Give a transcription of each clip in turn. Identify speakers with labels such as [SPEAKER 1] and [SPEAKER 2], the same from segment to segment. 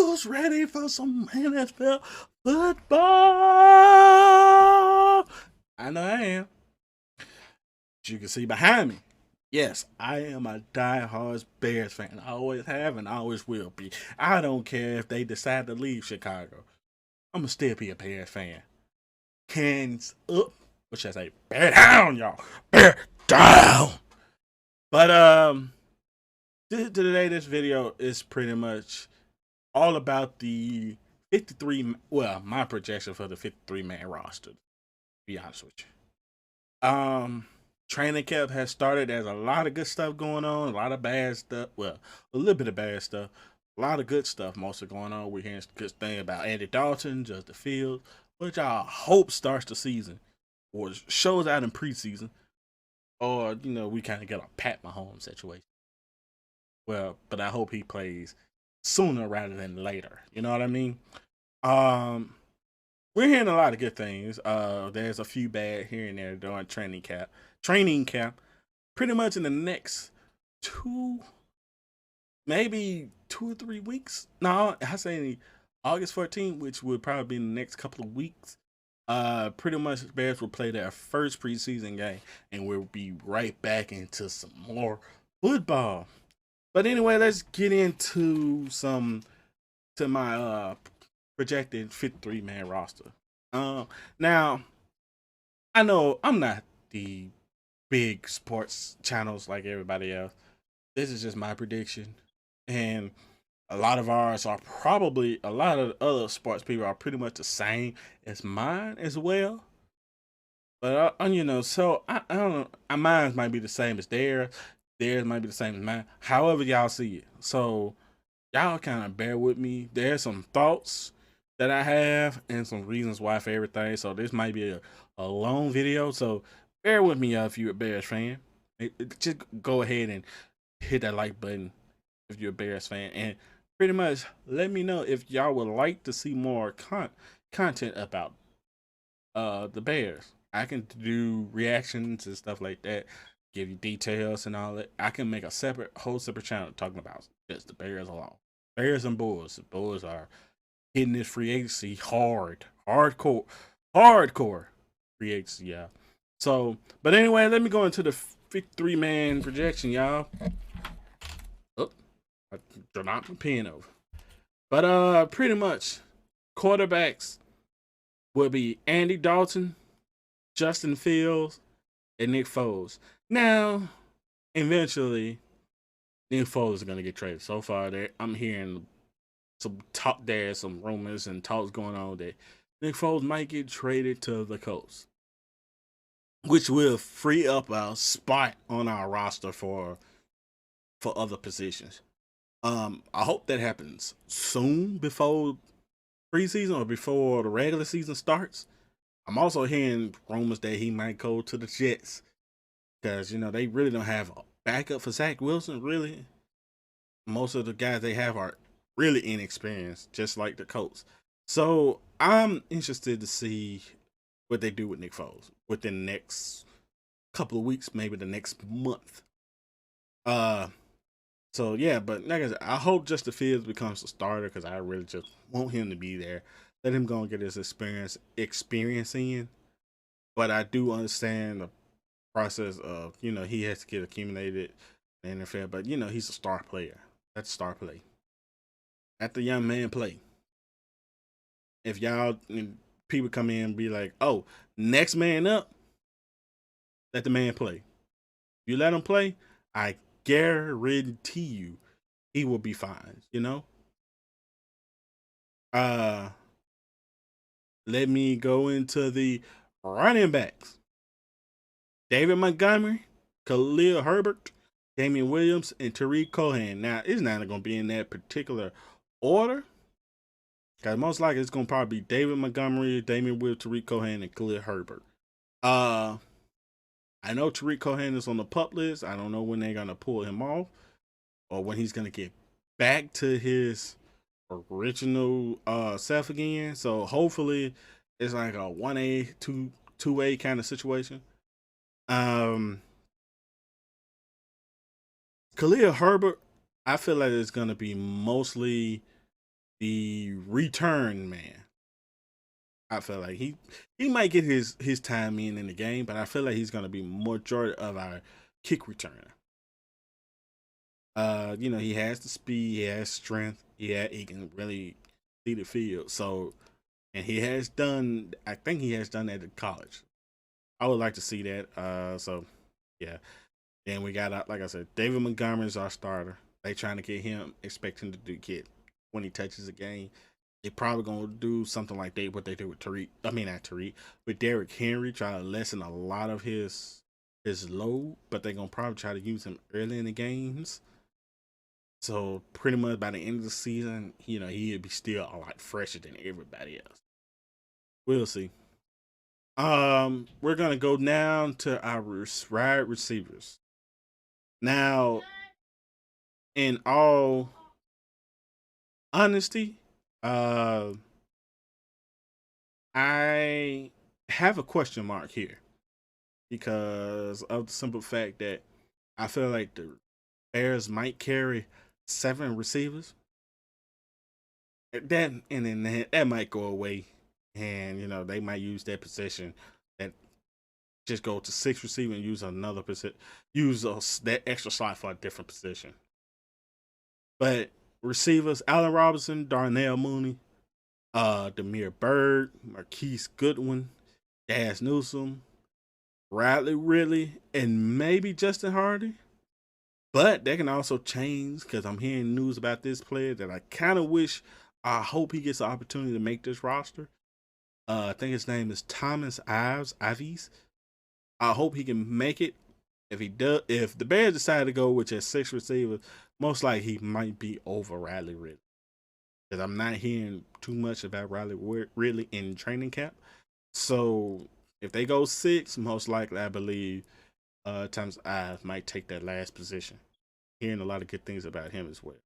[SPEAKER 1] Who's ready for some NFL football? I know I am. As you can see behind me, yes, I am a diehard Bears fan. I always have and always will be. I don't care if they decide to leave Chicago. I'm gonna still be a Bears fan. Hands up, what should I say? Bear down, y'all. Bear down. But today this video is pretty much all about the 53. Well, my projection for the 53-man roster. To be honest with you. Training camp has started. There's a lot of good stuff going on. A lot of bad stuff. Well, a little bit of bad stuff. A lot of good stuff mostly going on. We're hearing good thing about Andy Dalton, Justin Fields, which I hope starts the season or shows out in preseason. Or, we kind of get a Pat Mahomes situation. Well, but I hope he plays sooner rather than later. You know what I mean? We're hearing a lot of good things. There's a few bad here and there during training camp. Pretty much in the next maybe 2 or 3 weeks. No, I say August 14th, which would probably be in the next couple of weeks. Pretty much the Bears will play their first preseason game, and we'll be right back into some more football. But anyway, let's get into my projected 53-man roster. Now, I know I'm not the big sports channels like everybody else. This is just my prediction, and a lot of the other sports people are pretty much the same as mine as well. But so I don't know. Mine might be the same as theirs. Theirs might be the same as mine. However y'all see it. So y'all kind of bear with me. There's some thoughts that I have and some reasons why for everything. So this might be a long video. So bear with me, if you're a Bears fan. Just go ahead and hit that like button if you're a Bears fan, and pretty much let me know if y'all would like to see more content about the Bears. I can do reactions and stuff like that, give you details and all that. I can make a whole separate channel talking about just the Bears alone. Bears and Bulls. The Bulls are hitting this free agency hardcore free agency, yeah. So, but anyway, let me go into the 53-man projection, y'all. Oh, I dropped my pen over. But pretty much, quarterbacks will be Andy Dalton, Justin Fields, and Nick Foles. Now, eventually, Nick Foles is gonna get traded. So far, I'm hearing some talk. There's some rumors and talks going on that Nick Foles might get traded to the Colts, which will free up our spot on our roster for other positions. I hope that happens soon before preseason or before the regular season starts. I'm also hearing rumors that he might go to the Jets because they really don't have a backup for Zach Wilson. Really, most of the guys they have are really inexperienced, just like the Colts. So I'm interested to see what they do with Nick Foles within the next couple of weeks, maybe the next month. So yeah, but like I said, I hope Justin Fields becomes a starter because I really just want him to be there. Let him go and get his experience in. But I do understand the process of, he has to get accumulated in the NFL. But, he's a star player. That's star play. Let the young man play. If people come in and be like, oh, next man up, let the man play. You let him play, I guarantee you he will be fine, Let me go into the running backs. David Montgomery, Khalil Herbert, Damian Williams, and Tariq Cohen. Now, it's not going to be in that particular order, because most likely it's going to probably be David Montgomery, Damian Williams, Tariq Cohen, and Khalil Herbert. I know Tariq Cohen is on the pup list. I don't know when they're going to pull him off or when he's going to get back to his original self again. So hopefully it's like a 1A, 2A kind of situation. Khalil Herbert, I feel like it's going to be mostly the return man. I feel like he might get his time in the game, but I feel like he's gonna be majority of our kick returner. He has the speed, he has strength, he can really see the field. So, and he has done, I think he has done that at college. I would like to see that. So yeah. Then we got, like I said, David Montgomery is our starter. They trying to get him, expecting to get 20 touches a game. They probably gonna do something like what they did with Tariq. I mean not Tariq, with Derrick Henry, try to lessen a lot of his load, but they're gonna probably try to use him early in the games. So pretty much by the end of the season, he'll be still a lot fresher than everybody else. We'll see. We're gonna go down to our wide receivers. Now, in all honesty, uh, I have a question mark here because of the simple fact that I feel like the Bears might carry 7 receivers. That and then that might go away, and they might use that position that just go to 6 receiver and use another position, use that extra slot for a different position. But receivers: Allen Robinson, Darnell Mooney, Demir Bird, Marquise Goodwin, Daz Newsome, Riley Ridley, and maybe Justin Hardy. But that can also change because I'm hearing news about this player that I hope he gets the opportunity to make this roster. I think his name is Thomas Ives. I hope he can make it. If he does, if the Bears decide to go with just 6 receivers, most likely he might be over Riley Ridley. Because I'm not hearing too much about Riley Ridley in training camp. So if they go 6, most likely I believe Thomas Ives might take that last position. Hearing a lot of good things about him as well.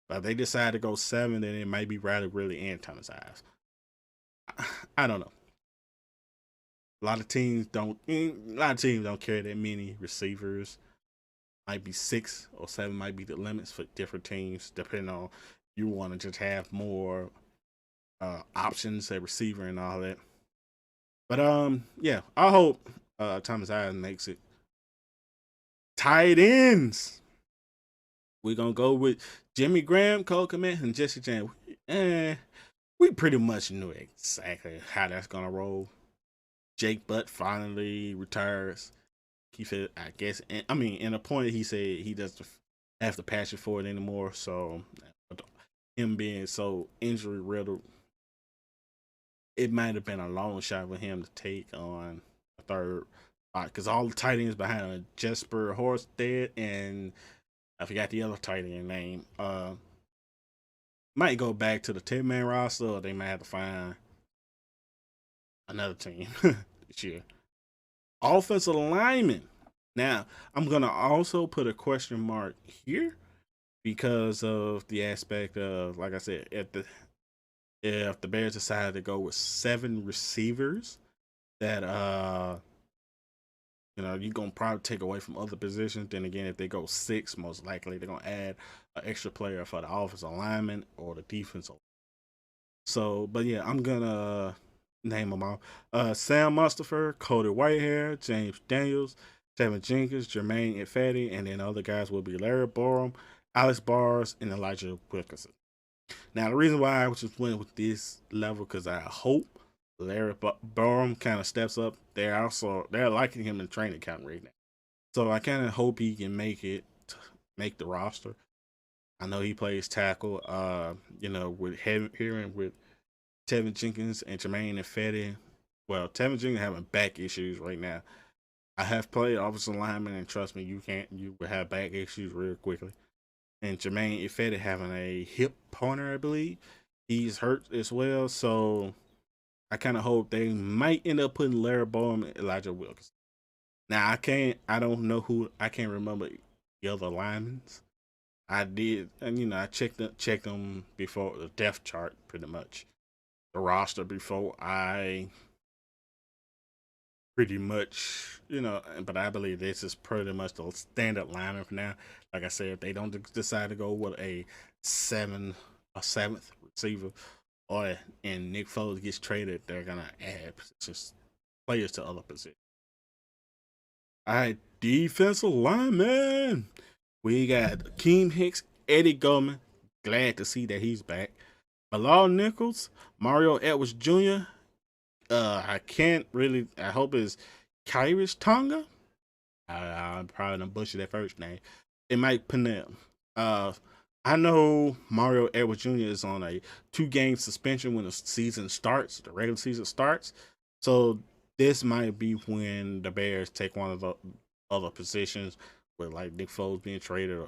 [SPEAKER 1] But if they decide to go 7, then it might be Riley Ridley and Thomas Ives. I don't know. A lot of teams don't carry that many receivers. Might be 6 or 7 might be the limits for different teams, depending on you want to just have more options at receiver and all that. But yeah, I hope Thomas Ives makes it. Tight ends. We're gonna go with Jimmy Graham, Cole Kmet, and Jesse James. We pretty much knew exactly how that's gonna roll. Jake Butt finally retires. He said, I guess, in a point he said he doesn't have the passion for it anymore. So, him being so injury riddled, it might have been a long shot for him to take on a third spot because all the tight ends behind him, Jesper Horsted and I forgot the other tight end name. Might go back to the 10-man roster, or they might have to find another team this year. Offensive lineman. Now, I'm gonna also put a question mark here because of the aspect of, like I said, if the Bears decided to go with 7 receivers, that you're gonna probably take away from other positions. Then again, if they go 6, most likely they're gonna add an extra player for the offensive lineman or the defensive. So, but yeah, I'm gonna name them all. Sam Mustipher, Cody Whitehair, James Daniels, Tevin Jenkins, Jermaine Ifedi, and then other guys will be Larry Borum, Alex Bars, and Elijah Wilkinson. Now, the reason why I just went with this level because I hope Larry Borum kind of steps up. They're liking him in training camp right now, so I kind of hope he can make the roster. I know he plays tackle. With hearing with Tevin Jenkins and Jermaine Ifedi. Well, Tevin Jenkins having back issues right now. I have played offensive lineman, and trust me, you will have back issues real quickly. And Jermaine Ifedi having a hip pointer, I believe. He's hurt as well, so I kind of hope they might end up putting Larry Borum and Elijah Wilkes. Now I can't remember the other linemen. I did, and I checked them before the depth chart, pretty much the roster before I pretty much, but I believe this is pretty much the standard lineup for now. Like I said, if they don't decide to go with a seventh receiver, or and Nick Foles gets traded, they're gonna add just players to other positions. All right, defensive lineman. We got Keem Hicks, Eddie Goldman. Glad to see that he's back. Bilal Nichols, Mario Edwards Jr. I can't really. I hope it's Kyrish Tonga. I'm probably gonna butcher that first name. It might Pennell. Uh, I know Mario Edwards Jr. is on a 2-game suspension when the season starts, the regular season starts. So this might be when the Bears take one of the other positions with like Nick Foles being traded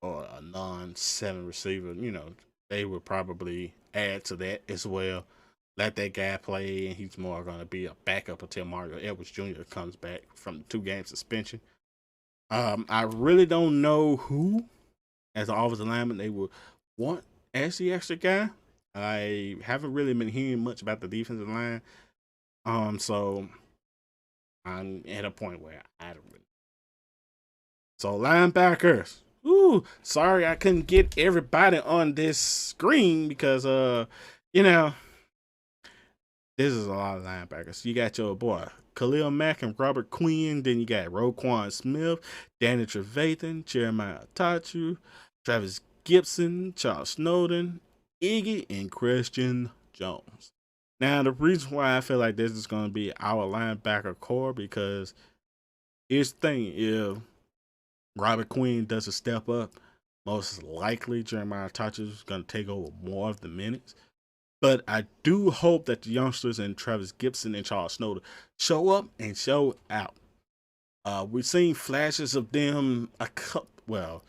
[SPEAKER 1] or a non-7 receiver. You know, they would probably add to that as well. Let that guy play, and he's more going to be a backup until Mario Edwards Jr. comes back from the 2-game suspension. I really don't know who, as an offensive lineman, they would want as the extra guy. I haven't really been hearing much about the defensive line. So I'm at a point where I don't really. So linebackers. Ooh, sorry I couldn't get everybody on this screen because you know, this is a lot of linebackers. You got your boy Khalil Mack and Robert Quinn. Then you got Roquan Smith, Danny Trevathan, Jeremiah Tachu, Travis Gibson, Charles Snowden, Iggy, and Christian Jones. Now, the reason why I feel like this is going to be our linebacker core because here's the thing. If Robert Quinn doesn't step up, most likely Jeremiah Tachu is going to take over more of the minutes. But I do hope that the youngsters and Travis Gibson and Charles Snowden show up and show out. We've seen flashes of them a couple. Well,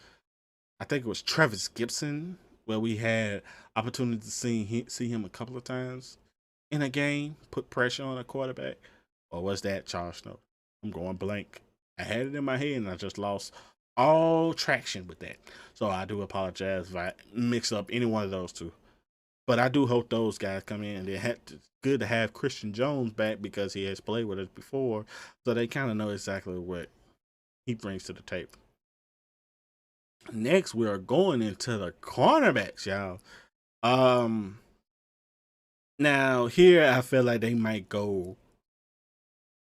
[SPEAKER 1] I think it was Travis Gibson where we had opportunity to see him a couple of times in a game, put pressure on a quarterback. Or was that Charles Snowden? I'm going blank. I had it in my head and I just lost all traction with that. So I do apologize if I mix up any one of those two. But I do hope those guys come in. It's good to have Christian Jones back because he has played with us before, so they kind of know exactly what he brings to the table. Next, we are going into the cornerbacks, y'all. Now here I feel like they might go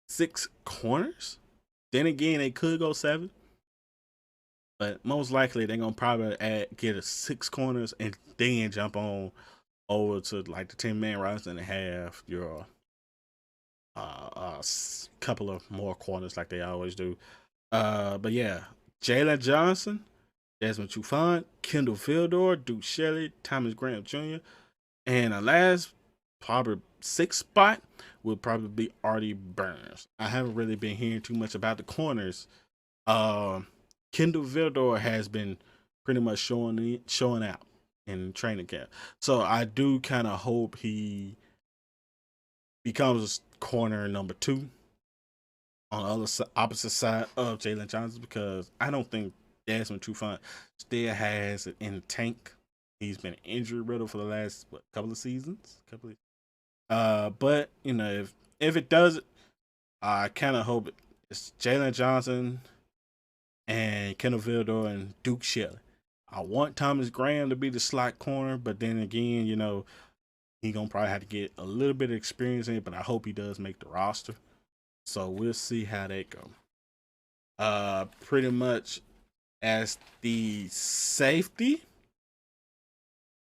[SPEAKER 1] 6 corners. Then again, they could go 7. But most likely they're gonna probably get a 6 corners and then jump on over to like the 10-man roster and have your couple of more corners like they always do. But yeah, Jalen Johnson, Desmond Trufant, Kendall Fildor, Duke Shelley, Thomas Graham Jr., and the last probably 6th spot would probably be Artie Burns. I haven't really been hearing too much about the corners. Kendall Fildor has been pretty much showing out in training camp. So I do kind of hope he becomes corner number 2 on the opposite side of Jalen Johnson because I don't think Desmond Trufant still has it in the tank. He's been injury riddled for the last couple of seasons. But you know, if it does, I kind of hope it's Jalen Johnson and Kendall Vildor and Duke Shelley. I want Thomas Graham to be the slot corner, but then again, you know, he's going to probably have to get a little bit of experience in it, but I hope he does make the roster. So we'll see how that go. Pretty much as the safety,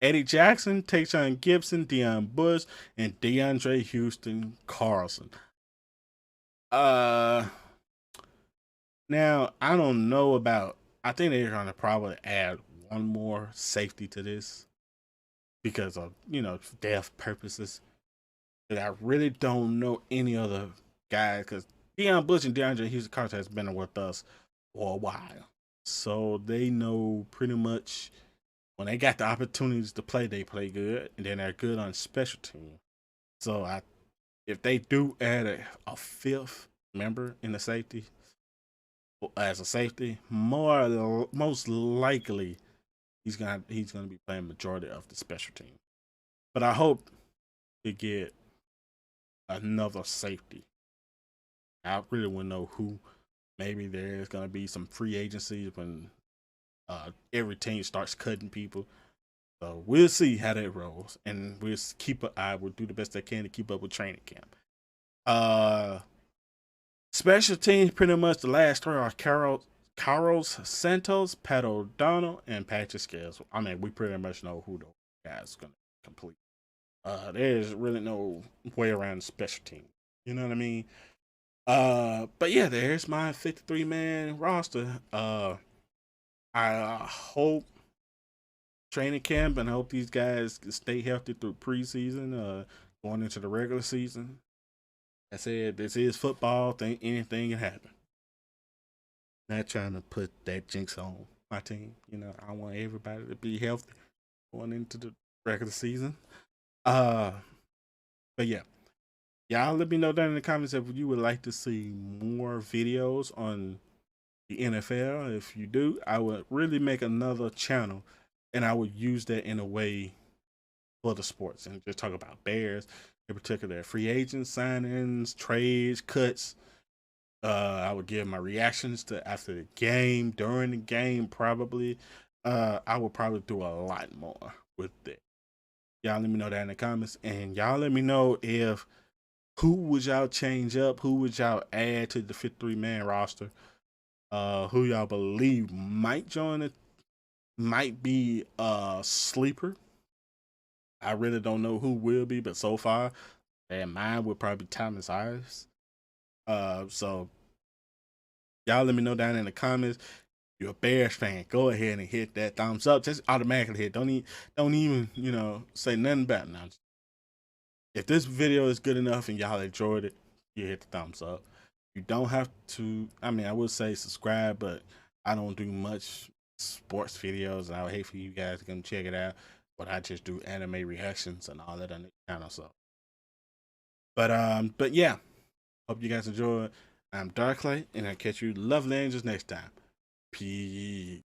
[SPEAKER 1] Eddie Jackson, Tayshaun Gibson, Deion Bush, and DeAndre Houston Carlson. Now, I don't know about, I think they're going to probably add one more safety to this because of, you know, depth purposes. But I really don't know any other guys because Deion Bush and DeAndre Houston Carter has been with us for a while. So they know pretty much when they got the opportunities to play, they play good. And then they're good on special team. So if they do add a 5th member in the safety, as a safety, most likely he's gonna be playing majority of the special team. But I hope to get another safety. I really want to know who. Maybe there's gonna be some free agencies when every team starts cutting people. So we'll see how that rolls, and we'll keep an eye. We'll do the best I can to keep up with training camp. Special teams, pretty much the last three are Carlos Santos, Pat O'Donnell, and Patrick Scales. I mean, we pretty much know who those guys gonna complete. There's really no way around the special team. You know what I mean? But yeah, there's my 53-man roster. I hope training camp, and I hope these guys can stay healthy through preseason, going into the regular season. I said this is football. Think anything can happen. Not trying to put that jinx on my team. You know, I want everybody to be healthy going into the regular season. Uh, but yeah, y'all let me know down in the comments if you would like to see more videos on the NFL. If you do, I would really make another channel, and I would use that in a way for the sports and just talk about Bears, in particular free agents, signings, trades, cuts. I would give my reactions to after the game, during the game, probably. I would probably do a lot more with that. Y'all let me know that in the comments, and y'all let me know if who would y'all change up, who would y'all add to the 53-man roster, who y'all believe might join it, might be a sleeper. I really don't know who will be, but so far, and mine would probably be Thomas Ives. So y'all let me know down in the comments. If you're a Bears fan, go ahead and hit that thumbs up. Just automatically hit. Don't even say nothing about it now. If this video is good enough and y'all enjoyed it, you hit the thumbs up. You don't have to. I mean, I would say subscribe, but I don't do much sports videos. I would hate for you guys to come check it out, but I just do anime reactions and all that on the channel. So, but yeah, hope you guys enjoyed. I'm Darklight, and I'll catch you lovely angels next time. Peace.